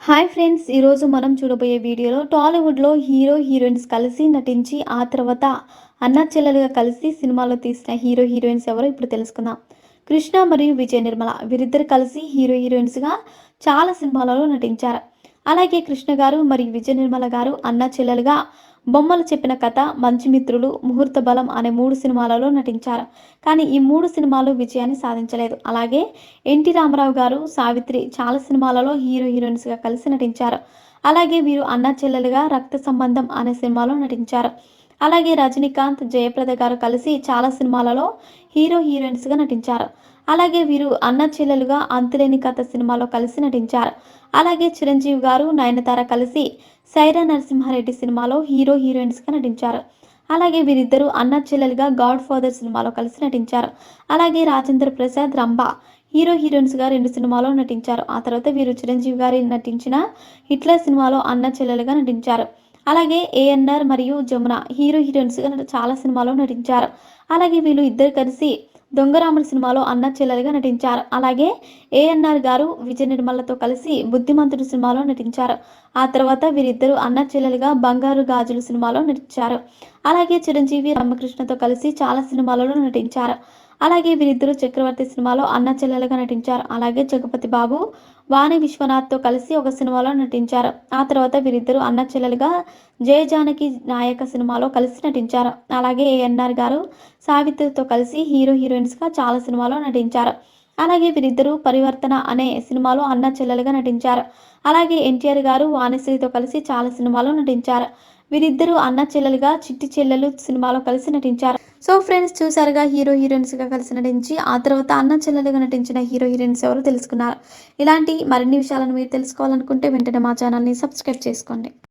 Hi friends! ఈరోజు మనం చూడబోయే వీడియోలో టాలీవుడ్‌లో హీరో, హీరోయిన్స్ కలిసి నటించి, ఆ తర్వాత అన్నా చెల్లెలుగా కలిసి సినిమాలో తీసిన హీరో, హీరోయిన్స్ ఎవరో ఇప్పుడు తెలుసుకుందాం. కృష్ణ మరియు విజయ నిర్మల వీరిద్దరు కలిసి హీరో, హీరోయిన్స్‌గా చాలా సినిమాలలో నటించారు. అలాగే కృష్ణ గారు మరియు విజయ నిర్మల గారు అన్నా చెల్లెలుగా బొమ్మలు చెప్పిన కథ, మంచి మిత్రులు, ముహూర్త బలం అనే 3 సినిమాలలో నటించారు. కానీ ఈ 3 సినిమాలు విజయాన్ని సాధించలేదు. అలాగే ఎన్టీ రామారావు గారు, సావిత్రి చాలా సినిమాలలో హీరో, హీరోయిన్స్‌గా కలిసి నటించారు. అలాగే వీరు అన్నా చెల్లెలుగా 'రక్త సంబంధం' అనే సినిమాలో నటించారు. అలాగే రజనీకాంత్, జయప్రద గారు కలిసి చాలా సినిమాలలో హీరో, హీరోయిన్స్‌గా నటించారు. అలాగే వీరు అన్నా చెల్లెలుగా 'అంతులేని కథ' సినిమాలో కలిసి నటించారు. అలాగే చిరంజీవి గారు, నయనతార కలిసి 'సైరా నరసింహారెడ్డి' సినిమాలో హీరో, హీరోయిన్స్‌గా నటించారు. అలాగే వీరిద్దరూ అన్నా చెల్లెలుగా 'గాడ్ ఫాదర్' సినిమాలో కలిసి నటించారు. అలాగే రాజేంద్ర ప్రసాద్, రంభ హీరో, హీరోయిన్స్‌గా 2 సినిమాలో నటించారు. ఆ తర్వాత వీరు చిరంజీవి గారి నటించిన 'హిట్లర్' సినిమాలో అన్నా చెల్లెలుగా నటించారు. అలాగే ఏఎన్నార్ మరియు జమున హీరో, హీరోయిన్స్‌గా చాలా సినిమాలో నటించారు. అలాగే వీళ్ళు ఇద్దరు కలిసి 'దొంగరాముడు' సినిమాలో అన్నా చెల్లెలుగా నటించారు. అలాగే ఏఎన్నార్ గారు విజయ నిర్మలతో కలిసి 'బుద్ధిమంతుడు' సినిమాలో నటించారు. ఆ తర్వాత వీరిద్దరూ అన్నా చెల్లెలుగా 'బంగారు గాజులు' సినిమాలో నటించారు. అలాగే చిరంజీవి, రామకృష్ణతో కలిసి చాలా సినిమాలలో నటించారు. అలాగే వీరిద్దరూ 'చక్రవర్తి' సినిమాలో అన్నా చెల్లెలుగా నటించారు. అలాగే జగపతి బాబు, వాణి విశ్వనాథ్‌తో కలిసి ఒక సినిమాలో నటించారు. ఆ తర్వాత వీరిద్దరూ అన్నా చెల్లెలుగా 'జయ జానకి నాయక' సినిమాలో కలిసి నటించారు. అలాగే ఏఎన్నార్ గారు సావిత్రితో కలిసి హీరో, హీరోయిన్స్‌గా చాలా సినిమాలో నటించారు. అలాగే వీరిద్దరూ 'పరివర్తన' అనే సినిమాలో అన్నా చెల్లెలుగా నటించారు. అలాగే ఎన్టీఆర్ గారు వాణిశ్రీతో కలిసి చాలా సినిమాలో నటించారు. వీరిద్దరూ అన్నా చెల్లెలుగా 'చిట్టి చెల్లెలు' సినిమాలో కలిసి నటించారు. సో ఫ్రెండ్స్, చూసారుగా హీరో, హీరోయిన్స్‌గా కలిసి నటించి, ఆ తర్వాత అన్నా చెల్లెలుగా నటించిన హీరో, హీరోయిన్స్ ఎవరో తెలుసుకున్నారు. ఇలాంటి మరిన్ని విషయాలను మీరు తెలుసుకోవాలనుకుంటే వెంటనే మా ఛానల్‌ని సబ్స్క్రైబ్ చేసుకోండి.